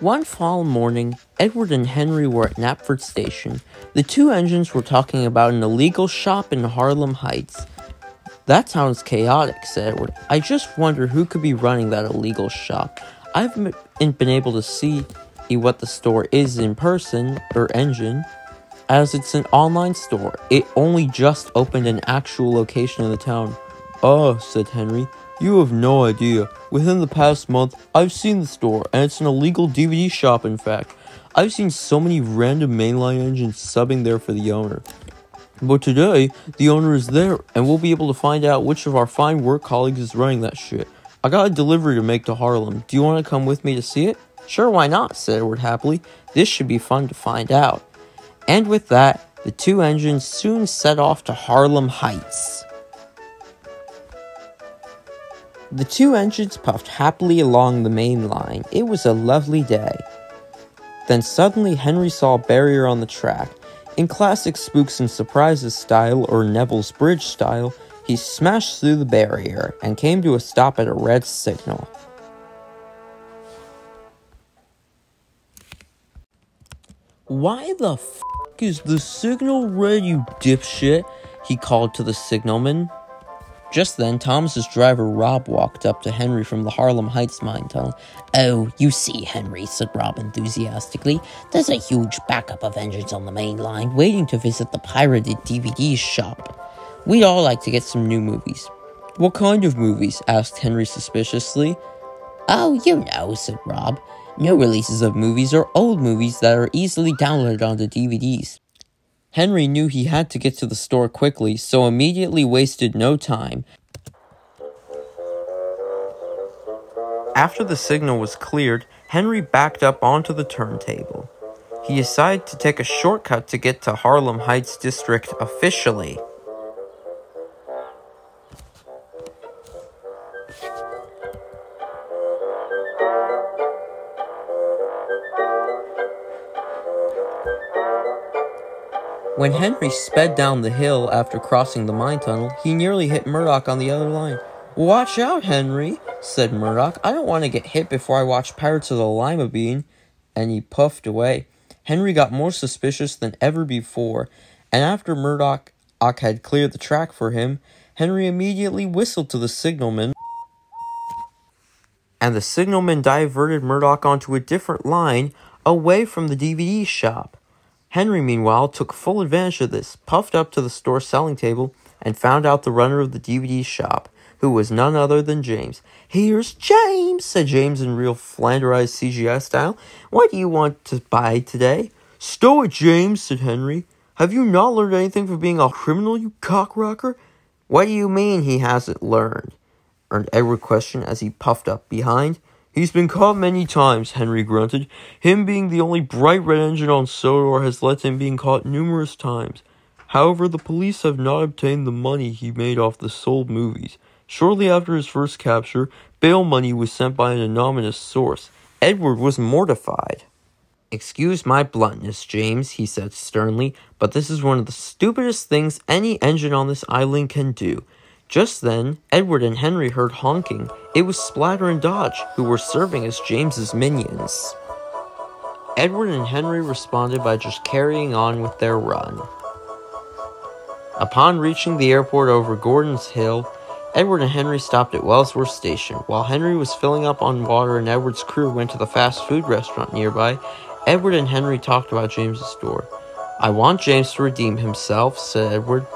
One fall morning, Edward and Henry were at Knapford Station. The two engines were talking about an illegal shop in Harlem Heights. "That sounds chaotic," said Edward. "I just wonder who could be running that illegal shop. I haven't been able to see what the store is in person, or engine, as it's an online store. It only just opened an actual location in the town." "Oh," said Henry, "you have no idea. Within the past month, I've seen the store, and it's an illegal DVD shop, in fact. I've seen so many random mainline engines subbing there for the owner. But today, the owner is there, and we'll be able to find out which of our fine work colleagues is running that shit. I got a delivery to make to Harlem. Do you want to come with me to see it?" "Sure, why not?" said Edward happily. "This should be fun to find out." And with that, the two engines soon set off to Harlem Heights. The two engines puffed happily along the main line. It was a lovely day. Then suddenly Henry saw a barrier on the track. In classic Spooks and Surprises style, or Neville's Bridge style, he smashed through the barrier and came to a stop at a red signal. "Why the f*** is the signal red, you dipshit?" he called to the signalman. Just then, Thomas's driver, Rob, walked up to Henry from the Harlem Heights mine tunnel. "Oh, you see, Henry," said Rob enthusiastically, "there's a huge backup of engines on the main line waiting to visit the pirated DVD shop. We'd all like to get some new movies." "What kind of movies?" asked Henry suspiciously. "Oh, you know," said Rob. "New releases of movies or old movies that are easily downloaded onto DVDs. Henry knew he had to get to the store quickly, so immediately wasted no time. After the signal was cleared, Henry backed up onto the turntable. He decided to take a shortcut to get to Harlem Heights District officially. When Henry sped down the hill after crossing the mine tunnel, he nearly hit Murdoch on the other line. "Watch out, Henry," said Murdoch. "I don't want to get hit before I watch Pirates of the Lima Bean." And he puffed away. Henry got more suspicious than ever before, and after Murdoch had cleared the track for him, Henry immediately whistled to the signalman, and the signalman diverted Murdoch onto a different line, away from the DVD shop. Henry, meanwhile, took full advantage of this, puffed up to the store selling table, and found out the runner of the DVD shop, who was none other than James. "Here's James," said James in real Flanderized CGI style. "What do you want to buy today?" "Stow it, James," said Henry. "Have you not learned anything from being a criminal, you cockrocker?" "What do you mean he hasn't learned?" Edward questioned as he puffed up behind. "He's been caught many times," Henry grunted. "Him being the only bright red engine on Sodor has led to him being caught numerous times. However, the police have not obtained the money he made off the sold movies. Shortly after his first capture, bail money was sent by an anonymous source." Edward was mortified. "Excuse my bluntness, James," he said sternly, "but this is one of the stupidest things any engine on this island can do." Just then, Edward and Henry heard honking. It was Splatter and Dodge, who were serving as James's minions. Edward and Henry responded by just carrying on with their run. Upon reaching the airport over Gordon's Hill, Edward and Henry stopped at Wellsworth Station. While Henry was filling up on water and Edward's crew went to the fast food restaurant nearby, Edward and Henry talked about James's store. "I want James to redeem himself," said Edward.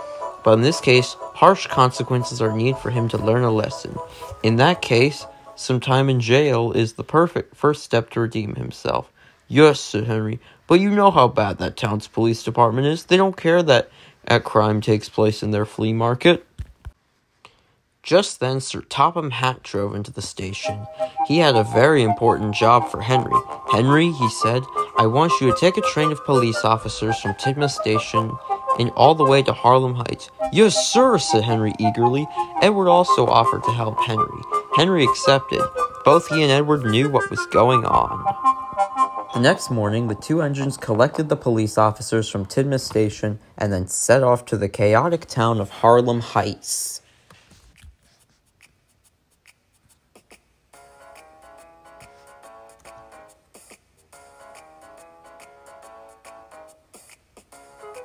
"But in this case, harsh consequences are needed for him to learn a lesson. In that case, some time in jail is the perfect first step to redeem himself." "Yes," said Henry, "but you know how bad that town's police department is. They don't care that a crime takes place in their flea market." Just then, Sir Topham Hatt drove into the station. He had a very important job for Henry. "Henry," he said, "I want you to take a train of police officers from Tidmouth Station and all the way to Harlem Heights." "Yes, sir," said Henry eagerly. Edward also offered to help Henry. Henry accepted. Both he and Edward knew what was going on. The next morning, the two engines collected the police officers from Tidmouth Station and then set off to the chaotic town of Harlem Heights.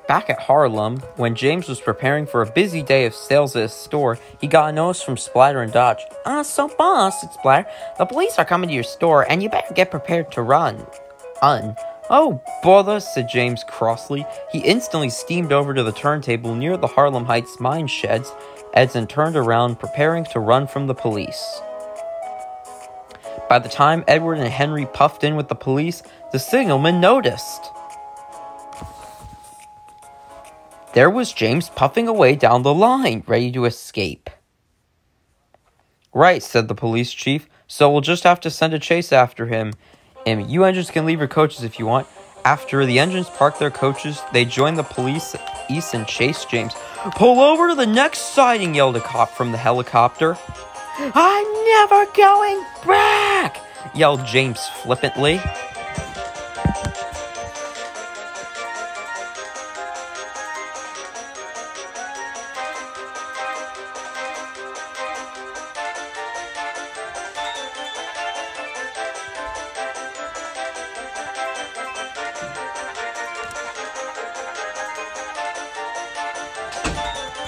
Back at Harlem, when James was preparing for a busy day of sales at his store, he got a notice from Splatter and Dodge. "So boss," said Splatter, "the police are coming to your store, and you better get prepared to run." "Oh, bother," said James crossly. He instantly steamed over to the turntable near the Harlem Heights mine sheds, and turned around, preparing to run from the police. By the time Edward and Henry puffed in with the police, the signalman noticed. There was James puffing away down the line, ready to escape. "Right," said the police chief, "so we'll just have to send a chase after him. And you engines can leave your coaches if you want." After the engines parked their coaches, they joined the police and chased James. "Pull over to the next siding," yelled a cop from the helicopter. "I'm never going back," yelled James flippantly.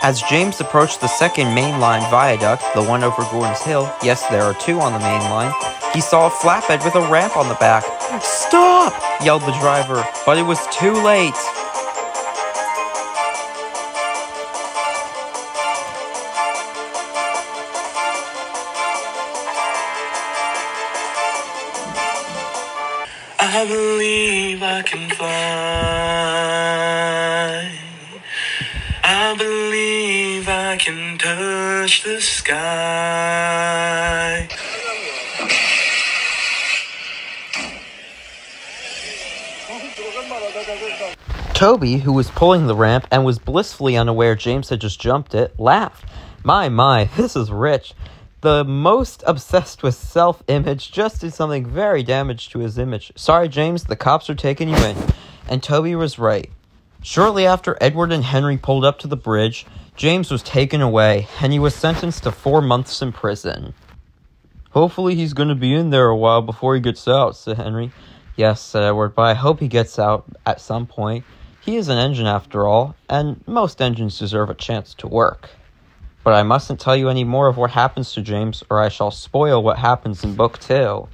As James approached the second main line viaduct, the one over Gordon's Hill, yes, there are two on the main line, he saw a flatbed with a ramp on the back. "Stop!" yelled the driver, but it was too late. I believe I can fly. I believe I can touch the sky. Toby, who was pulling the ramp and was blissfully unaware James had just jumped it, laughed. My, this is rich. The most obsessed with self-image just did something very damaged to his image. "Sorry, James, the cops are taking you in." And Toby was right. Shortly after Edward and Henry pulled up to the bridge, James was taken away, and he was sentenced to 4 months in prison. "Hopefully he's going to be in there a while before he gets out," said Henry. "Yes," said Edward, "but I hope he gets out at some point. He is an engine after all, and most engines deserve a chance to work. But I mustn't tell you any more of what happens to James, or I shall spoil what happens in Book 2.